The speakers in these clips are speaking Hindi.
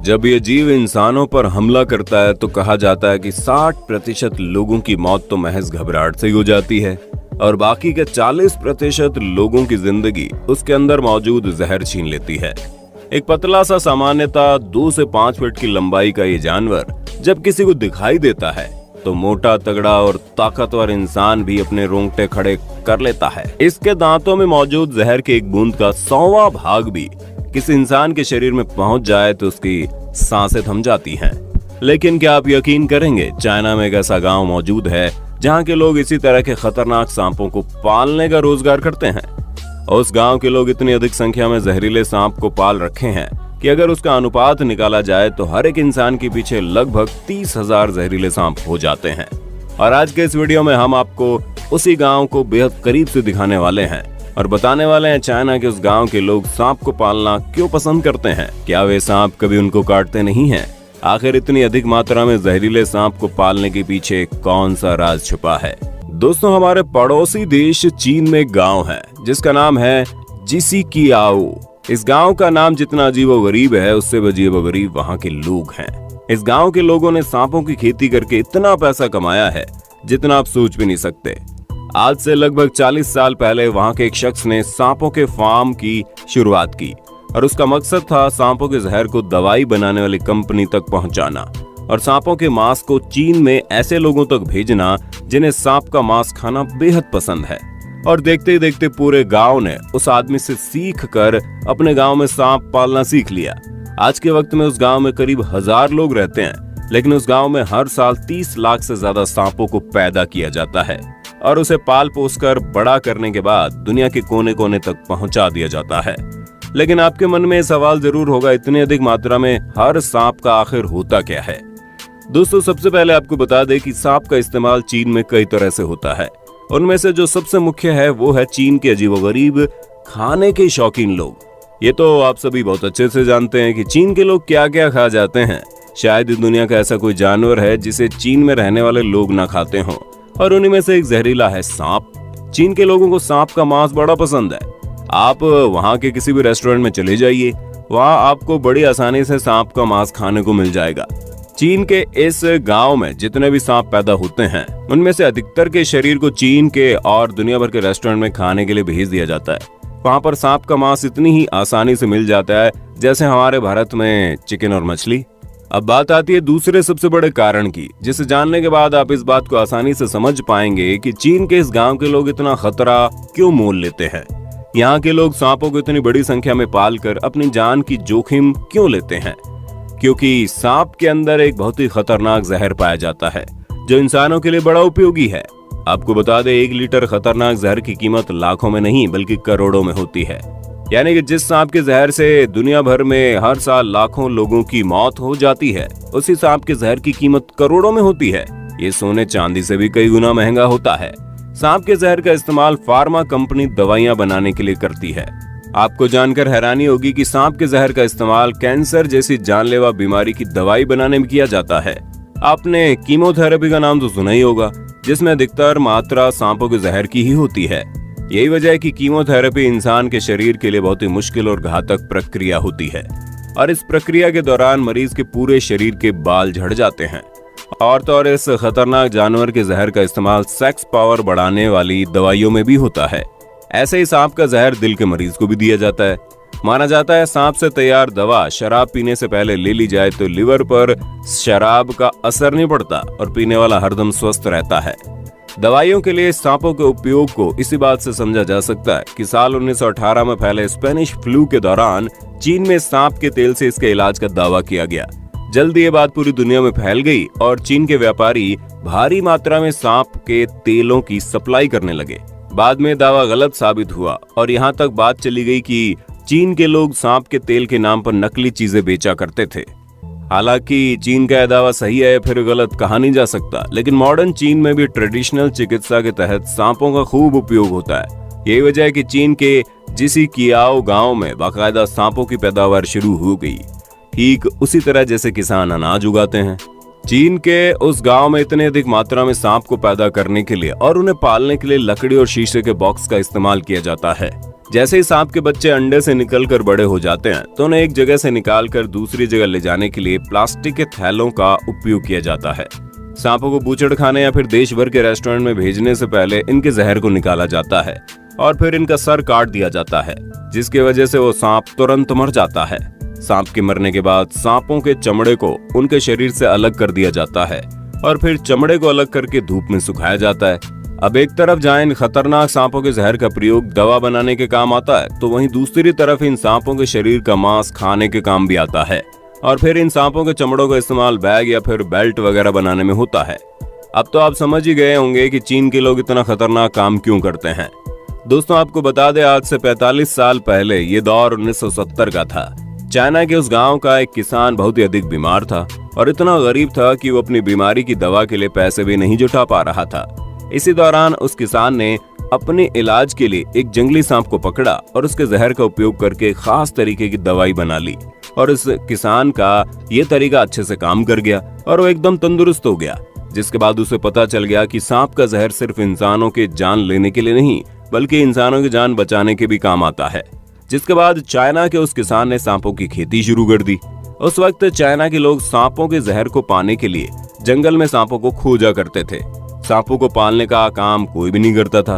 जब ये जीव इंसानों पर हमला करता है तो कहा जाता है कि 60% लोगों की मौत तो महज घबराहट से ही हो जाती है और बाकी के 40% लोगों की जिंदगी उसके अंदर मौजूद जहर छीन लेती है। एक पतला सा सामान्यतः 2 से 5 फीट की लंबाई का ये जानवर जब किसी को दिखाई देता है तो मोटा तगड़ा और ताकतवर इंसान भी अपने रोंगटे खड़े कर लेता है। इसके दांतों में मौजूद जहर के एक बूंद का 100वां भाग भी किसी इंसान के शरीर में पहुंच जाए तो उसकी सांसें थम जाती हैं। लेकिन क्या आप यकीन करेंगे, चाइना में एक ऐसा गांव मौजूद है जहां के लोग इसी तरह के खतरनाक सांपों को पालने का रोजगार करते हैं। उस गांव के लोग इतनी अधिक संख्या में जहरीले सांप को पाल रखे हैं कि अगर उसका अनुपात निकाला जाए तो हर एक इंसान के पीछे लगभग 30,000 जहरीले सांप हो जाते हैं। और आज के इस वीडियो में हम आपको उसी गांव को बेहद करीब से दिखाने वाले हैं और बताने वाले हैं चाइना के उस गांव के लोग सांप को पालना क्यों पसंद करते हैं। क्या वे सांप कभी उनको काटते नहीं हैं? आखिर इतनी अधिक मात्रा में जहरीले सांप को पालने के पीछे कौन सा राज छुपा है? दोस्तों, हमारे पड़ोसी देश चीन में एक गांव है जिसका नाम है जिसीकियाओ। इस गांव का नाम जितना अजीबोगरीब है उससे भी अजीबोगरीब वहां के लोग हैं। इस गांव के लोगों ने सांपों की खेती करके इतना पैसा कमाया है जितना आप सोच भी नहीं सकते। आज से लगभग 40 साल पहले वहां के एक शख्स ने सांपों के फार्म की शुरुआत की और उसका मकसद था सांपों के जहर को दवाई बनाने वाली कंपनी तक पहुंचाना और सांपों के मांस को चीन में ऐसे लोगों तक भेजना जिन्हें सांप का मांस खाना बेहद पसंद है। और देखते ही देखते पूरे गांव ने उस आदमी से सीख कर अपने गांव में सांप पालना सीख लिया। आज के वक्त में उस गांव में करीब 1000 लोग रहते हैं, लेकिन उस गांव में हर साल 30 लाख से ज्यादा सांपों को पैदा किया जाता है और उसे पाल पोस कर बड़ा करने के बाद दुनिया के कोने कोने तक पहुंचा दिया जाता है। लेकिन आपके मन में सवाल जरूर होगा, इतनी अधिक मात्रा में हर सांप का आखिर होता क्या है? दोस्तों, सबसे पहले आपको बता दें कि सांप का इस्तेमाल चीन में कई तरह से होता है। उनमें से जो सबसे मुख्य है वो है चीन के अजीबोगरीब खाने के शौकीन लोग। ये तो आप सभी बहुत अच्छे से जानते हैं कि चीन के लोग क्या क्या खा जाते हैं। शायद इस दुनिया का ऐसा कोई जानवर है जिसे चीन में रहने वाले लोग ना खाते हों, और उन्हीं में से एक जहरीला है सांप। चीन के लोगों को सांप का मांस बड़ा पसंद है। आप वहां के किसी भी रेस्टोरेंट में चले जाइए, वहां आपको बड़ी आसानी से सांप का मांस खाने को मिल जाएगा। चीन के इस गांव में जितने भी सांप पैदा होते हैं उनमें से अधिकतर के शरीर को चीन के और दुनिया भर के रेस्टोरेंट में खाने के लिए भेज दिया जाता है। वहां पर सांप का मांस इतनी ही आसानी से मिल जाता है जैसे हमारे भारत में चिकन और मछली। अब बात आती है दूसरे सबसे बड़े कारण की, जिसे जानने के बाद आप इस बात को आसानी से समझ पाएंगे कि चीन के इस गांव के लोग इतना खतरा क्यों मोल लेते हैं। यहाँ के लोग सांपों को इतनी बड़ी संख्या में पालकर अपनी जान की जोखिम क्यों लेते हैं? क्योंकि सांप के अंदर एक बहुत ही खतरनाक जहर पाया जाता है जो इंसानों के लिए बड़ा उपयोगी है। आपको बता दें, 1 लीटर खतरनाक जहर की कीमत लाखों में नहीं बल्कि करोड़ों में होती है। यानी कि जिस सांप के जहर से दुनिया भर में हर साल लाखों लोगों की मौत हो जाती है, उसी सांप के जहर की कीमत करोड़ों में होती है। ये सोने चांदी से भी कई गुना महंगा होता है। सांप के जहर का इस्तेमाल फार्मा कंपनी दवाइयां बनाने के लिए करती है। आपको जानकर हैरानी होगी कि सांप के जहर का इस्तेमाल कैंसर जैसी जानलेवा बीमारी की दवाई बनाने में किया जाता है। आपने कीमोथेरेपी का नाम तो सुना ही होगा, जिसमें अधिकतर मात्रा सांपों के जहर की ही होती है। यही वजह है कि कीमोथेरेपी इंसान के शरीर के लिए बहुत ही मुश्किल और घातक प्रक्रिया होती है और इस प्रक्रिया के दौरान मरीज के पूरे शरीर के बाल झड़ जाते हैं। और तो और इस खतरनाक जानवर के जहर का इस्तेमाल सेक्स पावर बढ़ाने वाली दवाइयों में भी होता है। ऐसे ही सांप का जहर दिल के मरीज को भी दिया जाता है। माना जाता है सांप से तैयार दवा शराब पीने से पहले ले ली जाए तो लिवर पर शराब का असर नहीं पड़ता और पीने वाला हरदम स्वस्थ रहता है। दवाइयों के लिए सांपों के उपयोग को इसी बात से समझा जा सकता है कि साल 1918 में फैले स्पेनिश फ्लू के दौरान चीन में सांप के तेल से इसके इलाज का दावा किया गया। जल्द ये बात पूरी दुनिया में फैल गई और चीन के व्यापारी भारी मात्रा में सांप के तेलों की सप्लाई करने लगे। बाद में दावा गलत साबित हुआ और यहाँ तक बात चली गई कि चीन के लोग सांप के तेल के नाम पर नकली चीजें बेचा करते थे। हालांकि चीन का यह दावा सही है या फिर गलत कहा नहीं जा सकता, लेकिन मॉडर्न चीन में भी ट्रेडिशनल चिकित्सा के तहत सांपों का खूब उपयोग होता है। यही वजह है कि चीन के जिसीकियाओ गांव में बाकायदा सांपों की पैदावार शुरू हो गई, ठीक उसी तरह जैसे किसान अनाज उगाते हैं। चीन के उस गांव में इतने अधिक मात्रा में सांप को पैदा करने के लिए और उन्हें पालने के लिए लकड़ी और शीशे के बॉक्स का इस्तेमाल किया जाता है, जैसे ही सांप के बच्चे अंडे से निकलकर बड़े हो जाते हैं तो उन्हें एक जगह से निकालकर दूसरी जगह ले जाने के लिए प्लास्टिक के थैलों का उपयोग किया जाता है। सांपों को बूचड़ खाने या फिर देश भर के रेस्टोरेंट में भेजने से पहले इनके जहर को निकाला जाता है और फिर इनका सर काट दिया जाता है, जिसकी वजह से वो सांप तुरंत मर जाता है। सांप के मरने के बाद सांपों के चमड़े को उनके शरीर से अलग कर दिया जाता है और फिर चमड़े को अलग करके धूप में सुखाया जाता है। अब एक तरफ जहाँ इन खतरनाक सांपों के जहर का प्रयोग दवा बनाने के काम आता है, तो वहीं दूसरी तरफ इन सांपों के शरीर का मांस खाने के काम भी आता है और फिर इन सांपों के चमड़ों का इस्तेमाल बैग या फिर बेल्ट वगैरह बनाने में होता है। अब तो आप समझ ही गए होंगे कि चीन के लोग इतना खतरनाक काम क्यों करते हैं। दोस्तों, आपको बता दें, आज से 45 साल पहले ये दौर 1970 का था। चाइना के उस गांव का एक किसान बहुत ही अधिक बीमार था और इतना गरीब था कि वो अपनी बीमारी की दवा के लिए पैसे भी नहीं जुटा पा रहा था। इसी दौरान उस किसान ने अपने इलाज के लिए एक जंगली सांप को पकड़ा और उसके जहर का उपयोग करके खास तरीके की दवाई बना ली और इस किसान का ये तरीका अच्छे से काम कर गया और वो एकदम तंदुरुस्त हो गया। जिसके बाद उसे पता चल गया कि सांप का जहर सिर्फ इंसानों के जान लेने के लिए नहीं बल्कि इंसानों की जान बचाने के भी काम आता है। जिसके बाद चाइना के उस किसान ने सांपों की खेती शुरू कर दी। उस वक्त चाइना के लोग सांपों के जहर को पाने के लिए जंगल में सांपों को खोजा करते थे। सांपों को पालने का काम कोई भी नहीं करता था।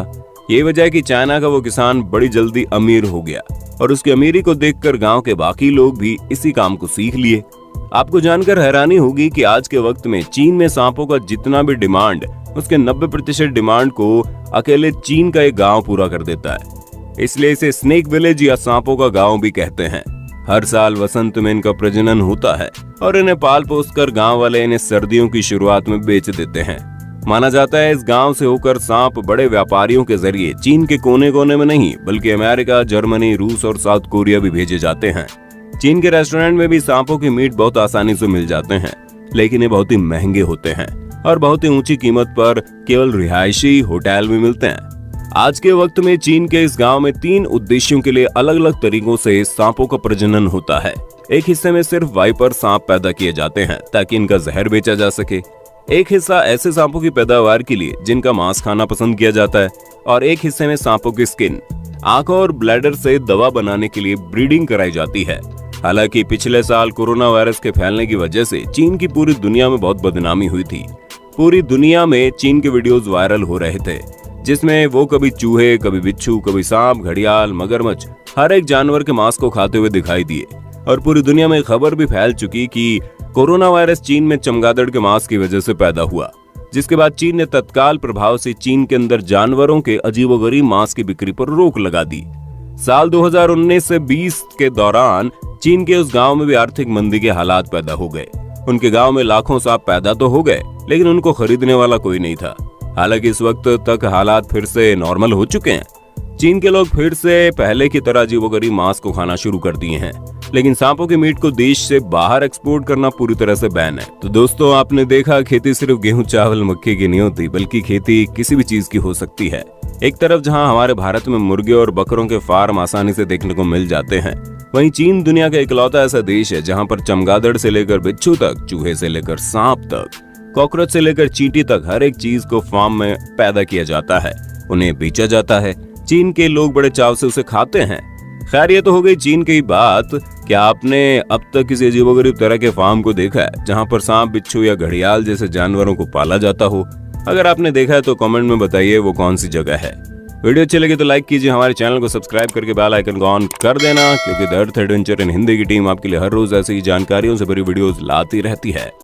ये वजह है कि चाइना का वो किसान बड़ी जल्दी अमीर हो गया और उसकी अमीरी को देखकर गांव के बाकी लोग भी इसी काम को सीख लिए। आपको जानकर हैरानी होगी कि आज के वक्त में चीन में सांपों का जितना भी डिमांड, उसके 90% डिमांड को अकेले चीन का एक गांव पूरा कर देता है। इसलिए इसे स्नेक विलेज या सांपों का गांव भी कहते हैं। हर साल वसंत में इनका प्रजनन होता है और इन्हें पाल पोस कर गाँव वाले इन्हें सर्दियों की शुरुआत में बेच देते हैं। माना जाता है इस गांव से होकर सांप बड़े व्यापारियों के जरिए चीन के कोने कोने में नहीं बल्कि अमेरिका, जर्मनी, रूस और साउथ कोरिया भी भेजे जाते हैं। चीन के रेस्टोरेंट में भी सांपों की मीट बहुत आसानी से मिल जाते हैं, लेकिन ये बहुत ही महंगे होते हैं और बहुत ही ऊंची कीमत पर केवल रिहायशी होटल में मिलते हैं। आज के वक्त में चीन के इस गांव में 3 उद्देश्यों के लिए अलग अलग तरीकों से सांपों का प्रजनन होता है। एक हिस्से में सिर्फ वाइपर सांप पैदा किए जाते हैं ताकि इनका जहर बेचा जा सके। एक हिस्सा ऐसे सांपों की पैदावार के लिए जिनका मांस खाना पसंद किया जाता है और एक हिस्से में सांपों की स्किन, आंखों और ब्लैडर से दवा बनाने के लिए ब्रीडिंग कराई जाती है। हालांकि पिछले साल कोरोना वायरस के फैलने की वजह से चीन की पूरी दुनिया में बहुत बदनामी हुई थी। पूरी दुनिया में चीन के वीडियोस वायरल हो रहे थे जिसमें वो कभी चूहे, कभी बिच्छू, कभी सांप, घड़ियाल, मगरमच्छ, हर एक जानवर के मांस को खाते हुए दिखाई दिए और पूरी दुनिया में खबर भी फैल चुकी कि कोरोना वायरस चीन में चमगादड़ के मांस की वजह से पैदा हुआ। जिसके बाद चीन ने तत्काल प्रभाव से चीन के अंदर जानवरों के अजीबोगरीब मांस की बिक्री पर रोक लगा दी। साल 2019 से 20 के दौरान चीन के उस गांव में भी आर्थिक मंदी के हालात पैदा हो गए। उनके गांव में लाखों सांप पैदा तो हो गए लेकिन उनको खरीदने वाला कोई नहीं था। हालांकि इस वक्त तक हालात फिर से नॉर्मल हो चुके हैं। चीन के लोग फिर से पहले की तरह अजीबोगरीब मांस को खाना शुरू कर दिए हैं, लेकिन सांपों के मीट को देश से बाहर एक्सपोर्ट करना पूरी तरह से बैन है। तो दोस्तों, आपने देखा खेती सिर्फ गेहूं, चावल, मक्के की नहीं होती बल्कि खेती किसी भी चीज की हो सकती है। एक तरफ जहां हमारे भारत में मुर्गे और बकरों के फार्म आसानी से देखने को मिल जाते हैं, वहीं चीन दुनिया का इकलौता ऐसा देश है जहां पर चमगादड़ से लेकर बिच्छू तक, चूहे से लेकर सांप तक, कॉकरोच से लेकर चींटी तक हर एक चीज को फार्म में पैदा किया जाता है, उन्हें बेचा जाता है। चीन के लोग बड़े चाव से उसे खाते हैं। खैर, ये तो हो गई चीन की बात। क्या आपने अब तक किसी अजीबोगरीब तरह के फार्म को देखा है जहां पर सांप, बिच्छू या घड़ियाल जैसे जानवरों को पाला जाता हो? अगर आपने देखा है तो कमेंट में बताइए वो कौन सी जगह है। वीडियो अच्छी लगी तो लाइक कीजिए, हमारे चैनल को सब्सक्राइब करके बेल आइकन को ऑन कर देना, क्योंकि the earth adventure in Hindi की टीम आपके लिए हर रोज ऐसी जानकारियों से भरी वीडियोस लाती रहती है।